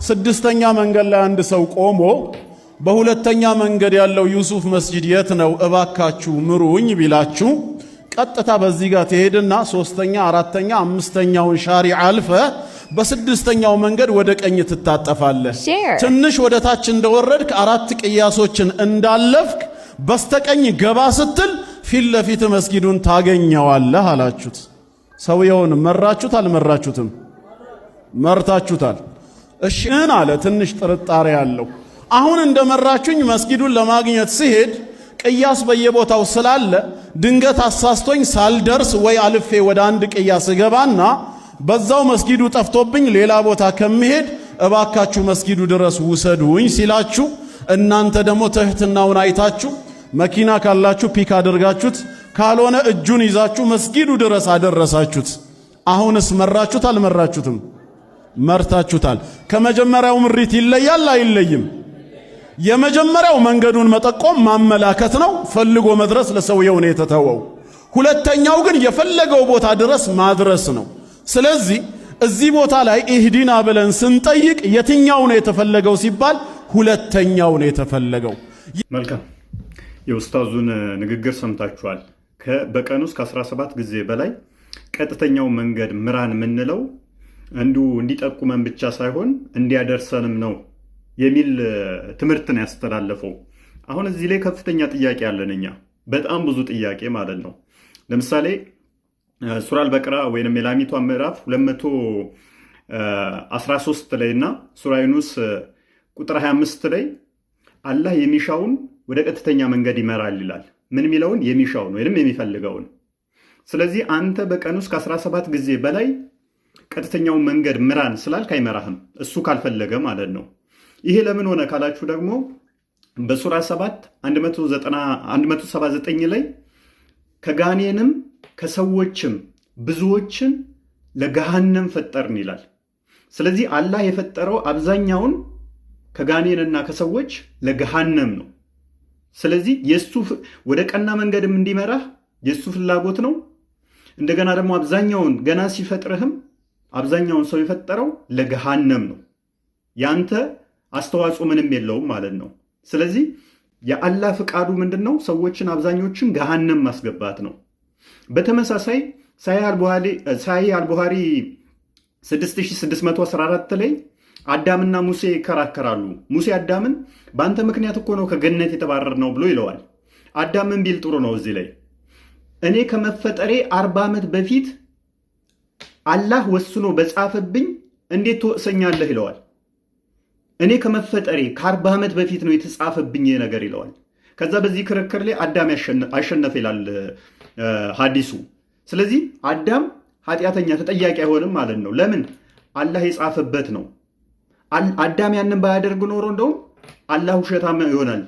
ስድስተኛ መንገድ ላይ አንድ ሰው ቆሞ በሁለተኛ መንገድ ያለው ዩሱፍ መስጂድ የት ነው እባካችሁ ምሩኝ ቢላችሁ ቀጥታ በዚህ ጋር ትሄድና ሶስተኛ አራተኛ አምስተኛውን ሻሪ አልፈ በስድስተኛው መንገድ ወደ ቀኝ ትታጠፋለህ። ትንሽ ወደ ታች እንደወረድክ አራት ቅያሶችን እንዳለፍክ በስተቀኝ ገባ ስትል ፊት ለፊት መስጊዱን ታገኘዋለህ አላችሁት። ሰውየውን መራችሁት አልመራችሁትም? መርታችሁታል። እሺ አለ። ትንሽ ጥርጣሬ ያለው አሁን እንደመራችሁኝ መስጊዱን ለማግኘት ሲሄድ ቅያስ በየቦታው ስላለ ድንገት አሳስቶኝ ሳልደርስ ወይ አልፌ ወደ አንድ ቅያስ ገባና በዛው መስጊዱ ጠፍቶብኝ ሌላ ቦታ ከመሄድ እባካችሁ መስጊዱ ድረስ ውሰዱኝ ሲላችሁ እናንተ ደግሞ ትህትናውን አይታችሁ መኪና ካላችሁ ፒክ አድርጋችሁት ካልሆነ እጁን ይዛችሁ መስጊዱ ድረስ አደረሳችሁት። አሁንስ መራችሁት አልመራችሁትም? መርታችሁታል። ከመጀመሪያው ምሪት ይለያል አይለይም? የመጀመሪያው መንገዱን መጠቆም ማመላከት ነው፣ ፈልጎ መድረስ ለሰውየው ነው የተተወው። ሁለተኛው ግን የፈለገው ቦታ ድረስ ማድረስ ነው። ስለዚህ እዚህ ቦታ ላይ ኢህዲና ብለን ስንጠይቅ የትኛው ነው የተፈለገው ሲባል ሁለተኛው ነው የተፈለገው። መልካም የኡስታዙን ንግግር ሰምታችኋል። በቀን ውስጥ ከ17 ጊዜ በላይ ቀጥተኛው መንገድ ምራን የምንለው እንዲጠቁመን ብቻ ሳይሆን እንዲያደርሰንም ነው የሚል ትምህርትን ያስተላለፈው። አሁን እዚህ ላይ ከፍተኛ ጥያቄ አለን እኛ፣ በጣም ብዙ ጥያቄ ማለት ነው። ለምሳሌ ሱራ አልበቅራ ወይንም የላሚቷ ምዕራፍ 213 ላይ እና ሱራ ዩኑስ ቁጥር 25 ላይ አላህ የሚሻውን ወደ ቀጥተኛ መንገድ ይመራል ይላል። ምን የሚለውን? የሚሻውን ወይንም የሚፈልገውን። ስለዚህ አንተ በቀን ውስጥ ከ17 ጊዜ በላይ ቀጥተኛውን መንገድ ምራን ስላልክ አይመራህም፣ እሱ ካልፈለገ ማለት ነው። ይሄ ለምን ሆነ ካላችሁ ደግሞ በሱራ 7 179 ላይ ከጋኔንም ከሰዎችም ብዙዎችን ለገሃነም ፈጠርን ይላል። ስለዚህ አላህ የፈጠረው አብዛኛውን ከጋኔንና ከሰዎች ለገሃነም ነው። ስለዚህ የሱ ወደ ቀና መንገድም እንዲመራህ የሱ ፍላጎት ነው። እንደገና ደግሞ አብዛኛውን ገና ሲፈጥርህም አብዛኛውን ሰው የፈጠረው ለገሃነም ነው። ያንተ አስተዋጽኦ ምንም የለውም ማለት ነው። ስለዚህ የአላህ ፍቃዱ ምንድነው? ሰዎችን አብዛኞችን ገሃነም ማስገባት ነው። በተመሳሳይ ሳሂህ አልቡኻሪ 6614 ላይ አዳምና ሙሴ ይከራከራሉ። ሙሴ አዳምን በአንተ ምክንያት እኮ ነው ከገነት የተባረርነው ብሎ ይለዋል። አዳም ምን ቢል ጥሩ ነው? እዚህ ላይ እኔ ከመፈጠሬ 40 ዓመት በፊት አላህ ወስኖ በጻፈብኝ እንዴት ትወቅሰኛለህ ይለዋል። እኔ ከመፈጠሬ ከ40 ዓመት በፊት ነው የተጻፈብኝ ነገር ይለዋል። ከዛ በዚህ ክርክር ላይ አዳም አሸነፈ ይላል ሐዲሱ። ስለዚህ አዳም ኃጢአተኛ ተጠያቂ አይሆንም ማለት ነው። ለምን? አላህ የጻፈበት ነው። አዳም ያንን ባያደርግ ኖሮ እንደውም አላህ ውሸታም ይሆናል።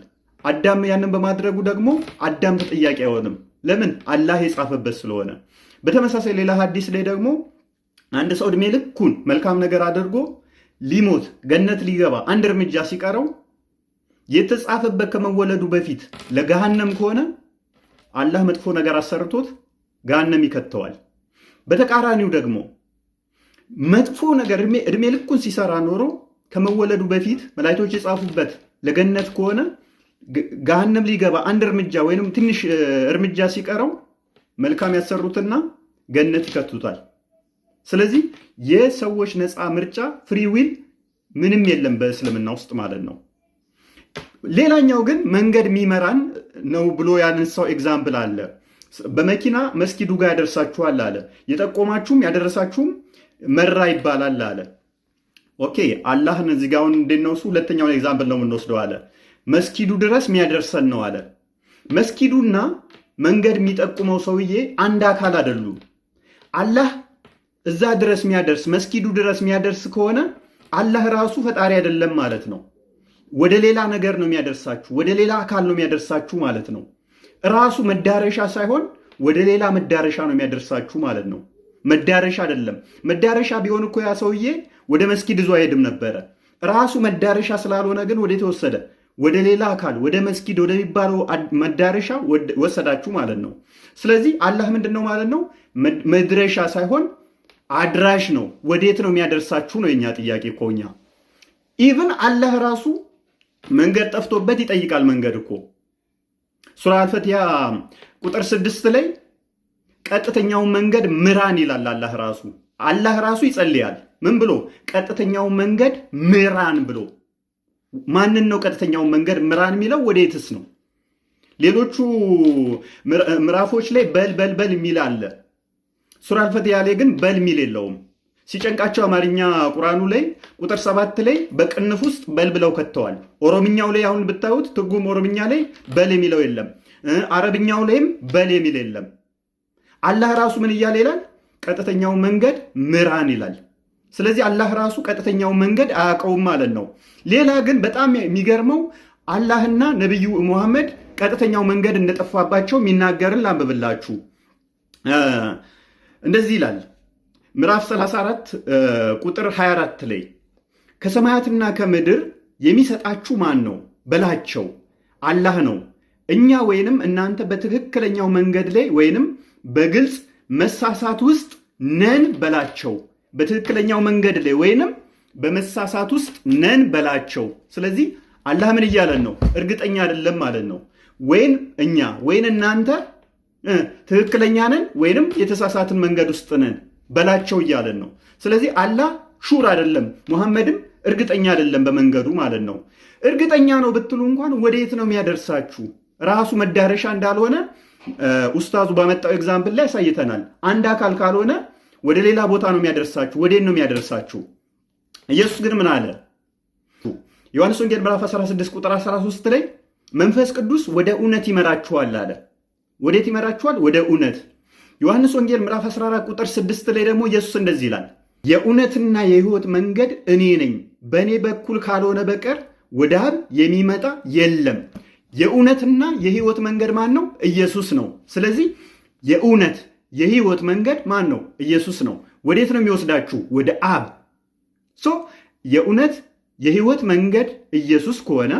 አዳም ያንን በማድረጉ ደግሞ አዳም ተጠያቂ አይሆንም። ለምን? አላህ የጻፈበት ስለሆነ። በተመሳሳይ ሌላ ሐዲስ ላይ ደግሞ አንድ ሰው እድሜ ልኩን መልካም ነገር አድርጎ ሊሞት ገነት ሊገባ አንድ እርምጃ ሲቀረው የተጻፈበት ከመወለዱ በፊት ለገሃነም ከሆነ አላህ መጥፎ ነገር አሰርቶት ገሃነም ይከተዋል። በተቃራኒው ደግሞ መጥፎ ነገር እድሜ ልኩን ሲሰራ ኖሮ ከመወለዱ በፊት መላእክቶች የጻፉበት ለገነት ከሆነ ገሃነም ሊገባ አንድ እርምጃ ወይንም ትንሽ እርምጃ ሲቀረው መልካም ያሰሩትና ገነት ይከቱታል። ስለዚህ የሰዎች ነፃ ምርጫ ፍሪ ዊል ምንም የለም በእስልምና ውስጥ ማለት ነው። ሌላኛው ግን መንገድ የሚመራን ነው ብሎ ያነሳው ኤግዛምፕል አለ። በመኪና መስጊዱ ጋር ያደርሳችኋል አለ። የጠቆማችሁም ያደረሳችሁም መራ ይባላል አለ። ኦኬ አላህን እዚህ ጋር አሁን እንደነሱ ሁለተኛውን ኤግዛምፕል ነው የምንወስደው አለ። መስጊዱ ድረስ የሚያደርሰን ነው አለ። መስጊዱና መንገድ የሚጠቁመው ሰውዬ አንድ አካል አይደሉም። አላህ እዛ ድረስ የሚያደርስ መስጊዱ ድረስ የሚያደርስ ከሆነ አላህ ራሱ ፈጣሪ አይደለም ማለት ነው። ወደ ሌላ ነገር ነው የሚያደርሳችሁ፣ ወደ ሌላ አካል ነው የሚያደርሳችሁ ማለት ነው። ራሱ መዳረሻ ሳይሆን ወደ ሌላ መዳረሻ ነው የሚያደርሳችሁ ማለት ነው። መዳረሻ አይደለም። መዳረሻ ቢሆን እኮ ያ ሰውዬ ወደ መስጊድ ይዞ አይሄድም ነበረ። ራሱ መዳረሻ ስላልሆነ ግን ወደ ተወሰደ ወደ ሌላ አካል ወደ መስጊድ ወደሚባለው መዳረሻ ወሰዳችሁ ማለት ነው። ስለዚህ አላህ ምንድነው ማለት ነው? መድረሻ ሳይሆን አድራሽ ነው። ወዴት ነው የሚያደርሳችሁ ነው የኛ ጥያቄ። ኮኛ ኢቭን አላህ ራሱ መንገድ ጠፍቶበት ይጠይቃል። መንገድ እኮ ሱራ አልፈቲሃ ቁጥር 6 ላይ ቀጥተኛውን መንገድ ምራን ይላል። አላህ ራሱ ይጸልያል። ምን ብሎ? ቀጥተኛውን መንገድ ምራን ብሎ። ማንን ነው ቀጥተኛውን መንገድ ምራን የሚለው? ወዴትስ ነው? ሌሎቹ ምዕራፎች ላይ በል የሚል አለ። ሱራ አልፈቲሃ ላይ ግን በል የሚል የለውም። ሲጨንቃቸው አማርኛ ቁርአኑ ላይ ቁጥር 7 ላይ በቅንፍ ውስጥ በል ብለው ከተዋል። ኦሮምኛው ላይ አሁን ብታዩት ትርጉም ኦሮምኛ ላይ በል የሚለው የለም። አረብኛው ላይም በል የሚል የለም። አላህ ራሱ ምን እያለ ይላል? ቀጥተኛውን መንገድ ምራን ይላል። ስለዚህ አላህ ራሱ ቀጥተኛውን መንገድ አያውቀውም ማለት ነው። ሌላ ግን በጣም የሚገርመው አላህና ነቢዩ ሙሐመድ ቀጥተኛው መንገድ እንደጠፋባቸው የሚናገርን ላንብብላችሁ። እንደዚህ ይላል ምዕራፍ 34 ቁጥር 24 ላይ ከሰማያትና ከምድር የሚሰጣችሁ ማን ነው በላቸው፣ አላህ ነው። እኛ ወይንም እናንተ በትክክለኛው መንገድ ላይ ወይንም በግልጽ መሳሳት ውስጥ ነን በላቸው። በትክክለኛው መንገድ ላይ ወይንም በመሳሳት ውስጥ ነን በላቸው። ስለዚህ አላህ ምን እያለን ነው? እርግጠኛ አይደለም ማለት ነው። ወይን እኛ ወይን እናንተ ትክክለኛ ነን ወይንም የተሳሳትን መንገድ ውስጥ ነን በላቸው እያለን ነው። ስለዚህ አላህ ሹር አይደለም፣ ሙሐመድም እርግጠኛ አይደለም በመንገዱ ማለት ነው። እርግጠኛ ነው ብትሉ እንኳን ወዴት ነው የሚያደርሳችሁ? ራሱ መዳረሻ እንዳልሆነ ኡስታዙ ባመጣው ኤግዛምፕል ላይ ያሳይተናል። አንድ አካል ካልሆነ ወደ ሌላ ቦታ ነው የሚያደርሳችሁ። ወዴት ነው የሚያደርሳችሁ? ኢየሱስ ግን ምን አለ? ዮሐንስ ወንጌል ምዕራፍ 16 ቁጥር 13 ላይ መንፈስ ቅዱስ ወደ እውነት ይመራችኋል አለ። ወዴት ይመራችኋል? ወደ እውነት። ዮሐንስ ወንጌል ምዕራፍ 14 ቁጥር 6 ላይ ደግሞ ኢየሱስ እንደዚህ ይላል፣ የእውነትና የሕይወት መንገድ እኔ ነኝ፣ በእኔ በኩል ካልሆነ በቀር ወደ አብ የሚመጣ የለም። የእውነትና የሕይወት መንገድ ማን ነው? ኢየሱስ ነው። ስለዚህ የእውነት የሕይወት መንገድ ማን ነው? ኢየሱስ ነው። ወዴት ነው የሚወስዳችሁ? ወደ አብ። የእውነት የሕይወት መንገድ ኢየሱስ ከሆነ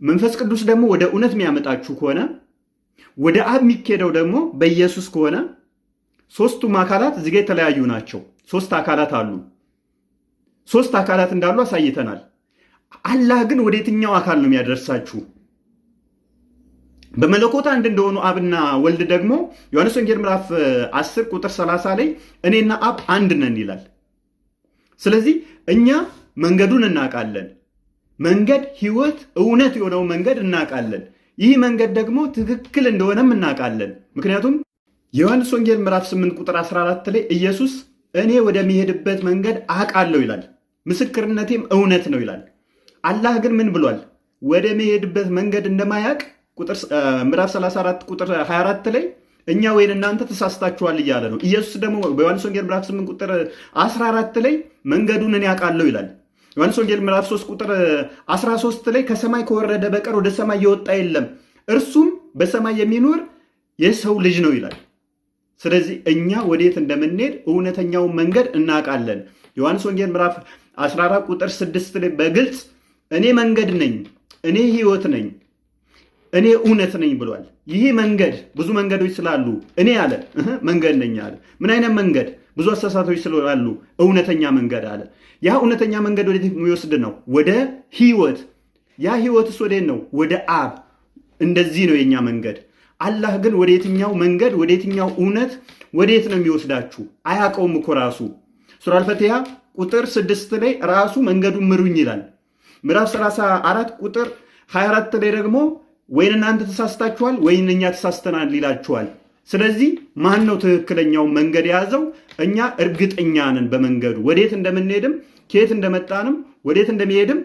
መንፈስ ቅዱስ ደግሞ ወደ እውነት የሚያመጣችሁ ከሆነ ወደ አብ የሚኬደው ደግሞ በኢየሱስ ከሆነ ሶስቱም አካላት እዚህ ጋር የተለያዩ ናቸው። ሶስት አካላት አሉ። ሶስት አካላት እንዳሉ አሳይተናል። አላህ ግን ወደ የትኛው አካል ነው የሚያደርሳችሁ? በመለኮት አንድ እንደሆኑ አብና ወልድ ደግሞ ዮሐንስ ወንጌል ምዕራፍ 10 ቁጥር 30 ላይ እኔና አብ አንድ ነን ይላል። ስለዚህ እኛ መንገዱን እናውቃለን። መንገድ፣ ሕይወት፣ እውነት የሆነው መንገድ እናውቃለን። ይህ መንገድ ደግሞ ትክክል እንደሆነም እናውቃለን። ምክንያቱም የዮሐንስ ወንጌል ምዕራፍ 8 ቁጥር 14 ላይ ኢየሱስ እኔ ወደሚሄድበት መንገድ አውቃለሁ ይላል፣ ምስክርነቴም እውነት ነው ይላል። አላህ ግን ምን ብሏል? ወደሚሄድበት መንገድ እንደማያውቅ ምዕራፍ 34 ቁጥር 24 ላይ እኛ ወይን እናንተ ተሳስታችኋል እያለ ነው። ኢየሱስ ደግሞ በዮሐንስ ወንጌል ምዕራፍ 8 ቁጥር 14 ላይ መንገዱን እኔ አውቃለሁ ይላል። ዮሐንስ ወንጌል ምዕራፍ 3 ቁጥር 13 ላይ ከሰማይ ከወረደ በቀር ወደ ሰማይ የወጣ የለም፣ እርሱም በሰማይ የሚኖር የሰው ልጅ ነው ይላል። ስለዚህ እኛ ወዴት እንደምንሄድ እውነተኛውን መንገድ እናውቃለን። ዮሐንስ ወንጌል ምዕራፍ 14 ቁጥር 6 ላይ በግልጽ እኔ መንገድ ነኝ፣ እኔ ሕይወት ነኝ፣ እኔ እውነት ነኝ ብሏል። ይህ መንገድ ብዙ መንገዶች ስላሉ እኔ አለ መንገድ ነኝ አለ። ምን አይነት መንገድ? ብዙ አሳሳቶች ስላሉ እውነተኛ መንገድ አለ። ያ እውነተኛ መንገድ ወዴት የሚወስድ ነው? ወደ ሕይወት። ያ ሕይወትስ ወዴት ነው? ወደ አብ። እንደዚህ ነው የኛ መንገድ። አላህ ግን ወደ የትኛው መንገድ፣ ወደ የትኛው እውነት፣ ወዴት ነው የሚወስዳችሁ? አያውቀውም እኮ ራሱ። ሱራ አልፈቲሃ ቁጥር 6 ላይ ራሱ መንገዱን ምሩኝ ይላል። ምዕራፍ 34 ቁጥር 24 ላይ ደግሞ ወይን እናንተ ተሳስታችኋል ወይን እኛ ተሳስተናል ይላችኋል። ስለዚህ ማን ነው ትክክለኛውን መንገድ የያዘው? እኛ እርግጠኛ ነን በመንገዱ። ወዴት እንደምንሄድም ከየት እንደመጣንም ወዴት እንደሚሄድም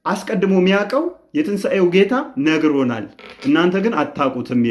አስቀድሞ የሚያውቀው የትንሣኤው ጌታ ነግሮናል። እናንተ ግን አታውቁትም።